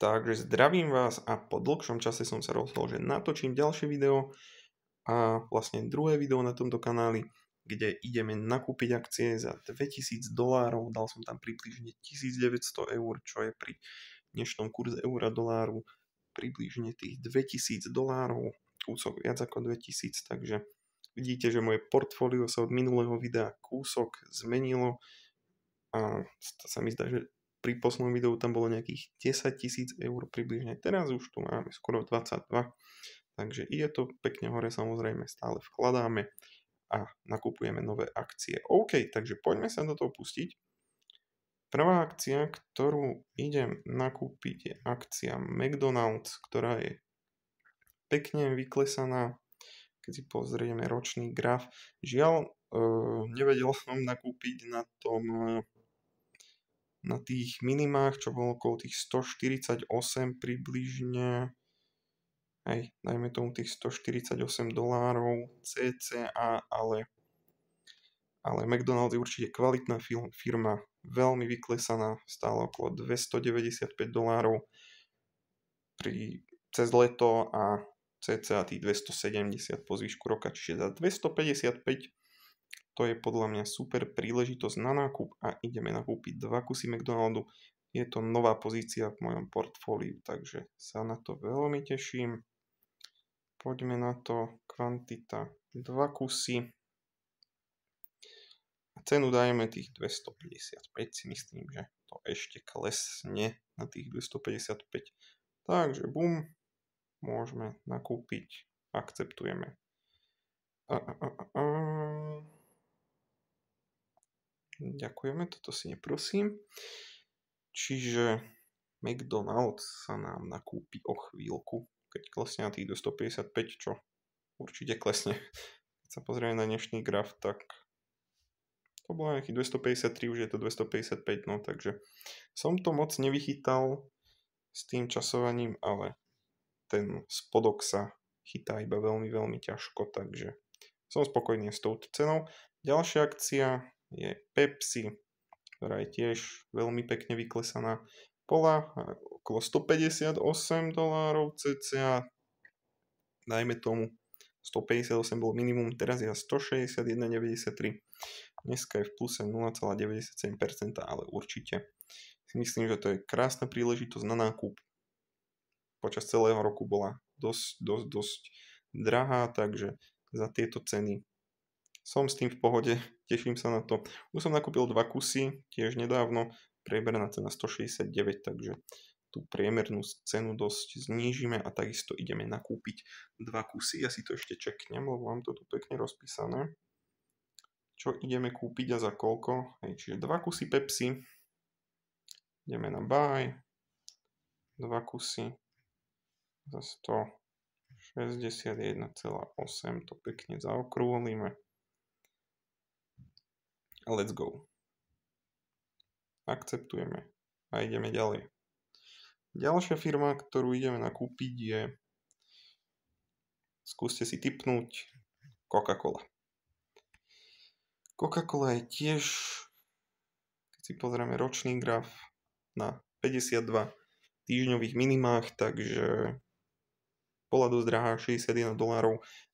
Takže zdravím vás a po dlhšom čase som sa rozhodol, že natočím ďalšie video a vlastne druhé video na tomto kanáli, kde ideme nakúpiť akcie za $2000. Dal som tam približne 1900 eur, čo je pri dnešnom kurze eura doláru približne tých $2000, kúsok viac ako 2000, takže vidíte, že moje portfólio sa od minulého videa kúsok zmenilo a to sa mi zdá, že pri poslednom videu tam bolo nejakých 10 000 eur približne. Teraz už tu máme skoro 22. Takže ide to pekne hore, samozrejme stále vkladáme a nakupujeme nové akcie. OK, takže poďme sa do toho pustiť. Prvá akcia, ktorú idem nakúpiť, je akcia McDonald's, ktorá je pekne vyklesaná. Keď si pozrieme ročný graf, žiaľ, nevedel som nakúpiť na tých minimách, čo bolo okolo tých 148 približne, dajme tomu tých $148 cca, ale McDonald's je určite kvalitná firma, veľmi vyklesaná, stála okolo $295 cez leto a cca tých 270 po zvyšku roka, čiže za 255 to je podľa mňa super príležitosť na nákup a ideme nakúpiť 2 kusy McDonaldu. Je to nová pozícia v mojom portfóliu, takže sa na to veľmi teším. Poďme na to, kvantita 2 kusy. A cenu dajeme tých 255, si myslím, že to ešte klesne na tých 255. Takže bum, môžeme nakúpiť, akceptujeme. Ďakujeme, toto si neprosím. Čiže McDonald's sa nám nakúpi o chvíľku, keď klesne na tých 255, čo určite klesne. Keď sa pozrieme na dnešný graf, tak to bolo nejaký 253, už je to 255, no takže som to moc nevychytal s tým časovaním, ale ten spodok sa chytá iba veľmi, veľmi ťažko, takže som spokojný s touto cenou. Ďalšia akcia je Pepsi, ktorá je tiež veľmi pekne vyklesaná. Bola okolo $158 cca, dajme tomu 158 bol minimum, teraz je 161,93. Dneska je v pluse 0,97%, ale určite si myslím, že to je krásna príležitosť na nákup. Počas celého roku bola dosť drahá, takže za tieto ceny som s tým v pohode, teším sa na to. Už som nakúpil 2 kusy, tiež nedávno, priemerná cena 169, takže tú priemernú cenu dosť znížime a takisto ideme nakúpiť 2 kusy. Ja si to ešte čeknem, lebo mám to tu pekne rozpísané. Čo ideme kúpiť a za koľko? Čiže 2 kusy Pepsi. Ideme na buy. 2 kusy za 161,8. To pekne zaokrúhlime. Let's go. Akceptujeme a ideme ďalej. Ďalšia firma, ktorú ideme nakúpiť, je, skúste si tipnúť, Coca-Cola. Coca-Cola je tiež, keď si pozrieme ročný graf, na 52 týždňových minimách, takže bola dosť drahá, $61.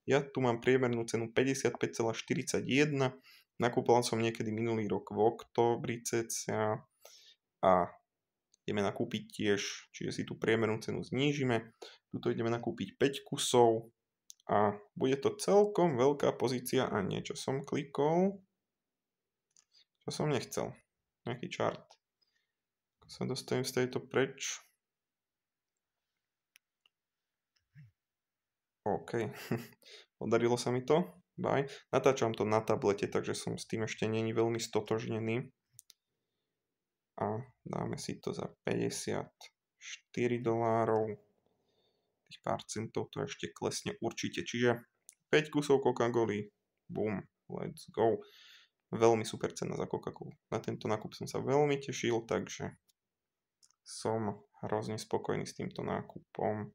Ja tu mám priemernú cenu 55,41. Nakúpal som niekedy minulý rok v októbri cca a ideme nakúpiť tiež, čiže si tú priemernú cenu znížime. Tuto ideme nakúpiť 5 kusov a bude to celkom veľká pozícia a niečo som klikol, čo som nechcel. Nejaký chart. Ako sa dostanem z tejto preč. OK, podarilo sa mi to. Bye. Natáčam to na tablete, takže som s tým ešte není veľmi stotožnený. A dáme si to za $54. Tých pár centov to ešte klesne určite. Čiže 5 kusov Coca-Coly. Boom, let's go. Veľmi super cena za Coca-Colu. Na tento nákup som sa veľmi tešil, takže som hrozne spokojný s týmto nákupom.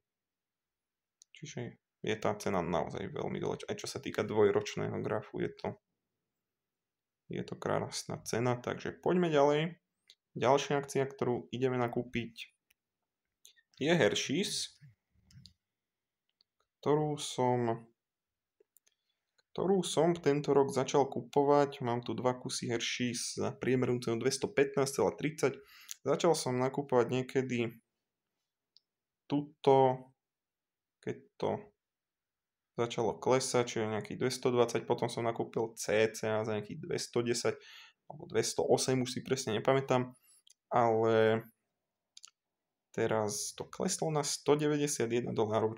Čiže je tá cena naozaj veľmi dole. Aj čo sa týka dvojročného grafu, je to krásna cena, takže poďme ďalej. Ďalšia akcia, ktorú ideme nakúpiť, je Hershey's, ktorú som tento rok začal kupovať. Mám tu 2 kusy Hershey's za priemernú cenu 215,30. Začal som nakupovať niekedy tuto, keď to začalo klesať, čiže nejakých 220, potom som nakúpil cca za nejakých 210 alebo 208, už si presne nepamätám, ale teraz to kleslo na $191,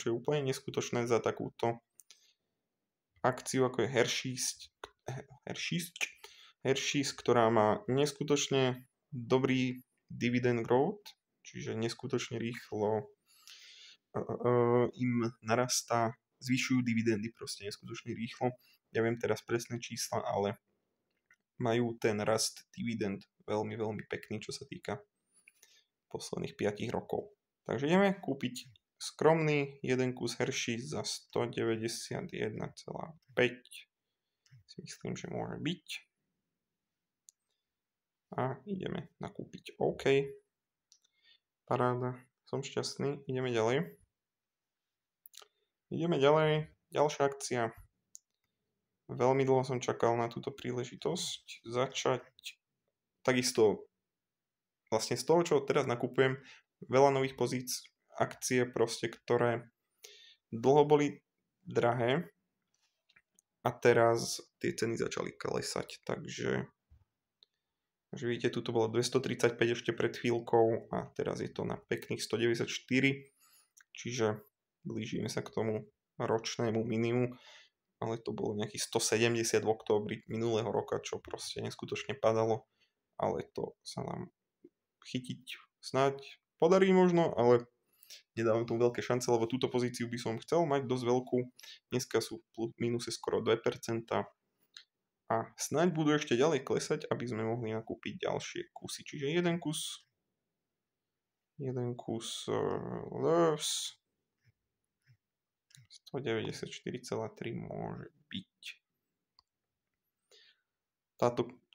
čo je úplne neskutočné za takúto akciu, ako je Hershey's, ktorá má neskutočne dobrý dividend growth, čiže neskutočne rýchlo im narastá, zvyšujú dividendy proste neskutočne rýchlo. Neviem teraz presné čísla, ale majú ten rast dividend veľmi, veľmi pekný, čo sa týka posledných 5 rokov. Takže ideme kúpiť skromný jeden kus Hershey's za 191,5. Si myslím, že môže byť. A ideme nakúpiť. OK. Paráda. Som šťastný. Ideme ďalej. Ďalšia akcia. Veľmi dlho som čakal na túto príležitosť začať takisto vlastne z toho, čo teraz nakupujem, veľa nových pozícií, akcie proste, ktoré dlho boli drahé a teraz tie ceny začali klesať, takže vidíte, tu bolo 235 ešte pred chvíľkou a teraz je to na pekných 194, čiže blížime sa k tomu ročnému minimu, ale to bolo nejakých 170 v októbri minulého roka, čo proste neskutočne padalo, ale to sa nám chytiť snáď podarí možno, ale nedávam tomu veľké šance, lebo túto pozíciu by som chcel mať dosť veľkú. Dneska sú plus minuse skoro 2% a snáď budú ešte ďalej klesať, aby sme mohli nakúpiť ďalšie kusy. Čiže jeden kus Loves 194,3 môže byť.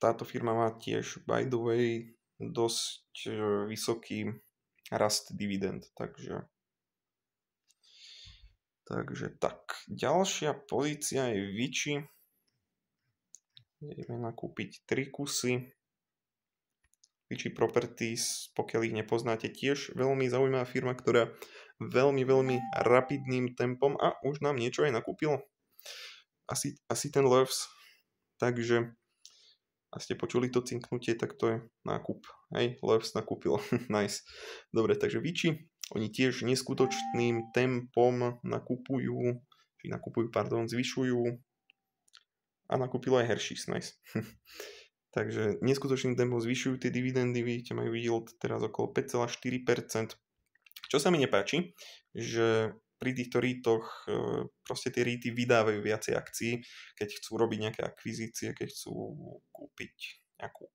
Táto firma má tiež, by the way, dosť vysoký rast dividend, takže tak. Ďalšia pozícia je Vici. Ideme nakúpiť 3 kusy. Vici Properties, pokiaľ ich nepoznáte, tiež veľmi zaujímavá firma, ktorá veľmi, veľmi rapidným tempom a už nám niečo aj nakúpilo. Asi ten Loves. Takže a ste počuli to cinknutie, tak to je nákup. Hej, Loves nakúpilo. Nice. Dobre, takže Vici, oni tiež neskutočným tempom zvyšujú a nakúpilo aj Hershey's. Nice. Takže neskutočným tempom zvyšujú tie dividendy, vidíte, majú yield teraz okolo 5,4%. Čo sa mi nepáči, že pri týchto REIToch proste tie REITy vydávajú viacej akcií, keď chcú robiť nejaké akvizície, keď chcú kúpiť nejakú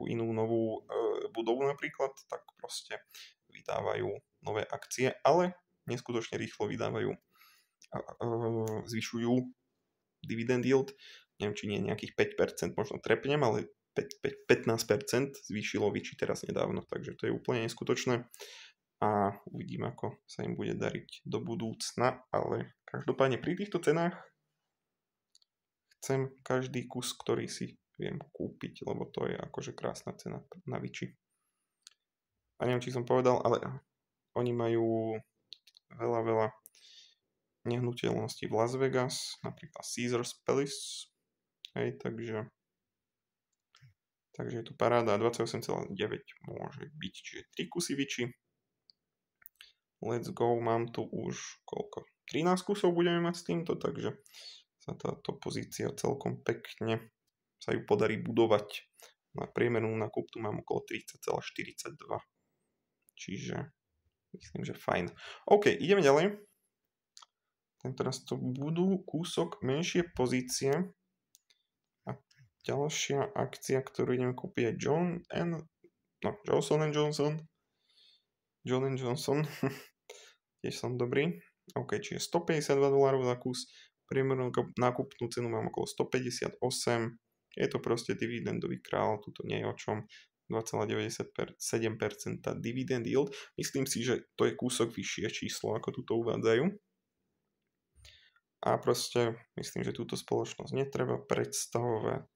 inú novú budovu napríklad, tak proste vydávajú nové akcie, ale neskutočne rýchlo vydávajú zvyšujú dividend yield. Neviem, či nie nejakých 5%, možno trepnem, ale 15% zvýšilo Vici teraz nedávno, takže to je úplne neskutočné a uvidím, ako sa im bude dariť do budúcna, ale každopádne pri týchto cenách chcem každý kus, ktorý si viem kúpiť, lebo to je akože krásna cena na Vici. A neviem, či som povedal, ale oni majú veľa nehnuteľností v Las Vegas, napríklad Caesars Palace, hej, takže je tu paráda, 28,9 môže byť, čiže 3 kusy Vici. Let's go, mám tu už koľko? 13 kusov budeme mať s týmto, takže sa táto pozícia celkom pekne sa ju podarí budovať. Na priemernú nákup tu mám okolo 30,42. Čiže myslím, že fajn. OK, ideme ďalej. Teraz to budú kúsok menšie pozície. A ďalšia akcia, ktorú ideme kúpiť je Johnson & Johnson. Tiež som dobrý. OK, čiže $152 za kus. Priemernú nákupnú cenu mám okolo 158. Je to proste dividendový král, tuto nie je o čom. 2,97% dividend yield. Myslím si, že to je kúsok vyššie číslo, ako tu to uvádzajú. A proste myslím, že túto spoločnosť netreba predstavovať.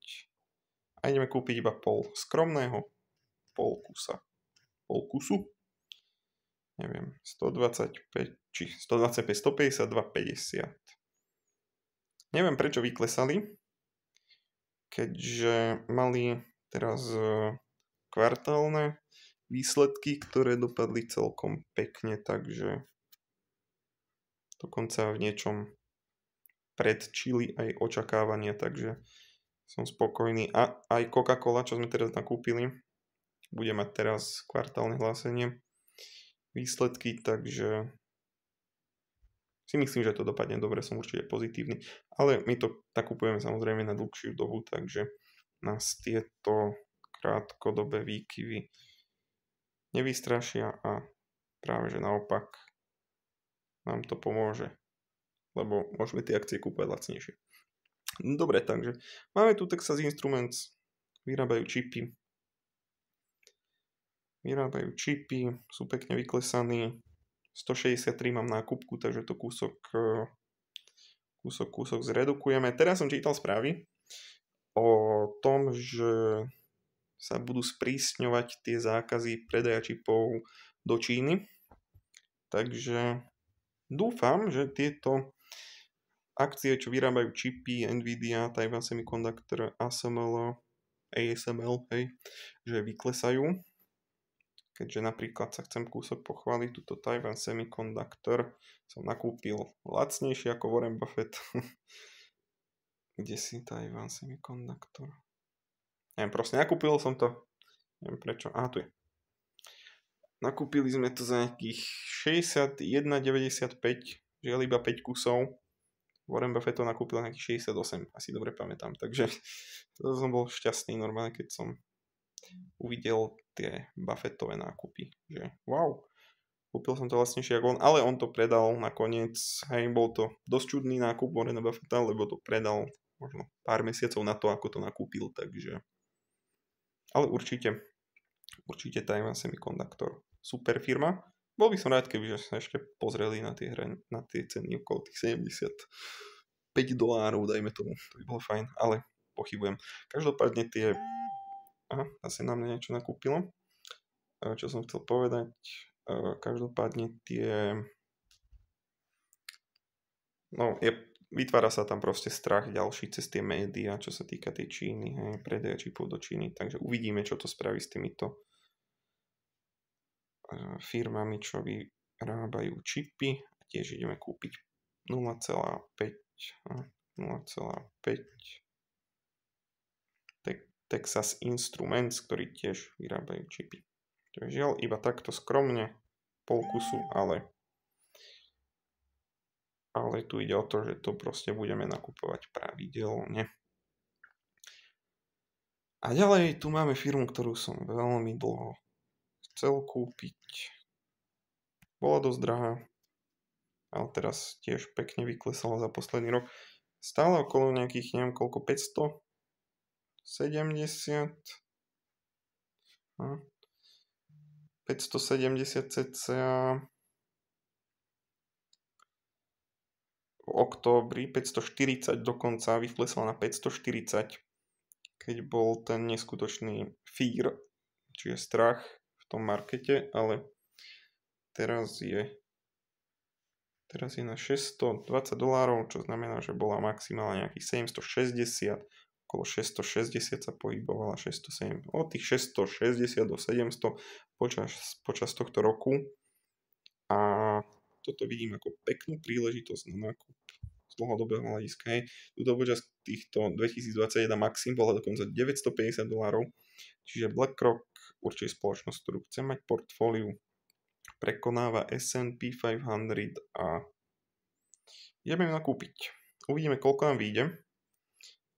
A ideme kúpiť iba pol skromného pol kusu. Neviem, 125, či 125, 152, 50. Neviem, prečo vyklesali, keďže mali teraz kvartálne výsledky, ktoré dopadli celkom pekne, takže dokonca v niečom predčili aj očakávania, takže som spokojný. A aj Coca-Cola, čo sme teraz nakúpili, bude mať teraz kvartálne hlásenie výsledky, takže si myslím, že to dopadne dobre, som určite pozitívny. Ale my to nakupujeme samozrejme na dlhšiu dobu, takže nás tieto krátkodobé výkyvy nevystrašia a práve že naopak nám to pomôže, lebo môžeme tie akcie kúpať lacnejšie. Dobre, takže máme tu Texas Instruments, vyrábajú čipy, sú pekne vyklesaní, 163 mám nákupku, takže to kúsok zredukujeme. Teraz som čítal správy o tom, že sa budú sprísňovať tie zákazy predaja čipov do Číny, takže dúfam, že tieto akcie, čo vyrábajú čipy, Nvidia, Taiwan Semiconductor, ASML, hej, že vyklesajú. Keďže napríklad sa chcem kúsok pochváliť, túto Taiwan Semiconductor som nakúpil lacnejšie ako Warren Buffett. Kde si Taiwan Semiconductor? Neviem, proste nakúpil som to. Neviem prečo. Tu je. Nakúpili sme to za nejakých 61,95, žiaľ iba 5 kusov. Warren Buffett to nakúpil na nejakých 68, asi dobre pamätám. Takže to som bol šťastný normálne, keď som uvidel tie Buffettové nákupy. Že wow, kúpil som to vlastnejšie ako on, ale on to predal nakoniec. Hej, bol to dosť čudný nákup Warrena Buffetta, lebo to predal možno pár mesiacov na to, ako to nakúpil, takže ale určite Taiwan Semiconductor super firma. Bol by som rád, keby sa ešte pozreli na tie ceny okolo tých $75, dajme tomu, to by bolo fajn, ale pochybujem. Každopádne tie zase na mňa niečo nakúpilo. Čo som chcel povedať, každopádne tie vytvára sa tam proste strach ďalší cez tie médiá, čo sa týka tej Číny, hej, predaja čipov do Číny, takže uvidíme, čo to spraví s týmito firmami, čo vyrábajú čipy. Tiež ideme kúpiť 0,5 Texas Instruments, ktorí tiež vyrábajú čipy. To je žiaľ iba takto skromne, pol kusu, ale tu ide o to, že to proste budeme nakupovať pravidelne. A ďalej tu máme firmu, ktorú som veľmi dlho chcel kúpiť. Bola dosť drahá, ale teraz tiež pekne vyklesala za posledný rok. Stále okolo nejakých, neviem koľko, 570 cca v októbri, 540 dokonca, vyklesla na 540, keď bol ten neskutočný fear, čiže strach v tom markete, ale teraz je na $620, čo znamená, že bola maximálne nejakých 760, okolo 660 sa pohybovala, 607, od tých 660 do 700 počas tohto roku. A toto vidím ako peknú príležitosť na nákup z dlhodobého hľadiska. Tuto počas týchto 2021 maxim bola dokonca $950, čiže BlackRock, určite spoločnosť, ktorú chcem mať v portfóliu, prekonáva S&P 500 a ideme ju nakúpiť. Uvidíme, koľko nám vyjde.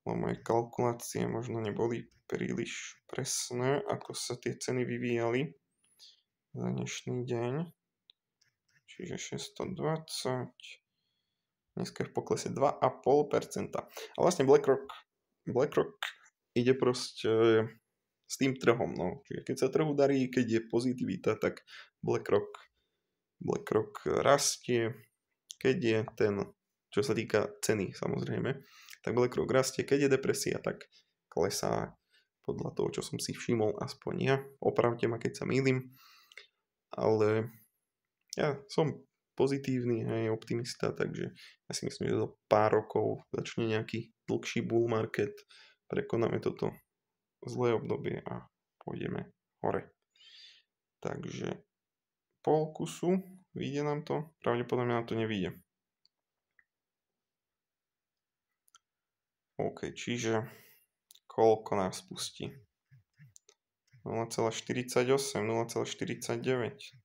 Moje kalkulácie možno neboli príliš presné, ako sa tie ceny vyvíjali za dnešný deň. Čiže 620. Dneska je v poklese 2,5%. A vlastne BlackRock ide proste s tým trhom. No. Čiže keď sa trhu darí, keď je pozitivita, tak BlackRock rastie. Keď je ten, čo sa týka ceny samozrejme, tak BlackRock rastie. Keď je depresia, tak klesá, podľa toho, čo som si všimol, aspoň ja. Opravte ma, keď sa mýlim. Ale ja som pozitívny, aj optimista, takže ja si myslím, že do pár rokov začne nejaký dlhší bull market, prekonáme toto zlé obdobie a pôjdeme hore. Takže pol kusu, vyjde nám to? Pravdepodobne nám to nevyjde. OK, čiže koľko nás pustí? 0,48, 0,49.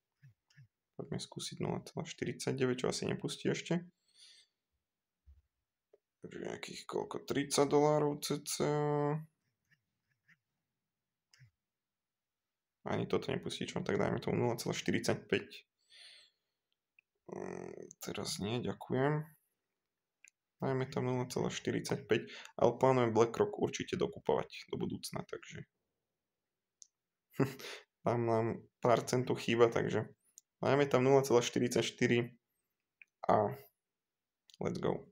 Poďme skúsiť 0,49, čo asi nepustí ešte. Takže nejakých koľko? $30 cca. Ani toto nepustí, čo? Tak dajme tomu 0,45. Teraz nie, ďakujem. Dajme tam 0,45, ale plánujem BlackRock určite dokupovať do budúcna, takže tam nám pár centov chýba, takže dajme tam 0,44 a let's go.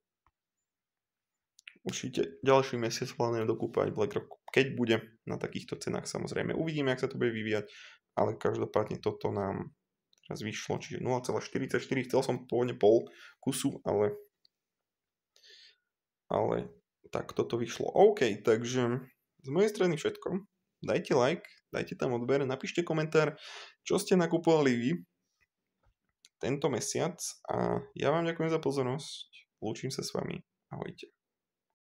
Určite ďalší mesiac plánujem dokúpať BlackRock, keď bude na takýchto cenách, samozrejme. Uvidíme, jak sa to bude vyvíjať, ale každopádne toto nám teraz vyšlo, čiže 0,44, chcel som pôvodne pol kusu, ale tak toto vyšlo. OK, takže z mojej strany všetko. Dajte like, dajte tam odber, napíšte komentár, čo ste nakupovali vy tento mesiac a ja vám ďakujem za pozornosť. Lúčim sa s vami. Ahojte.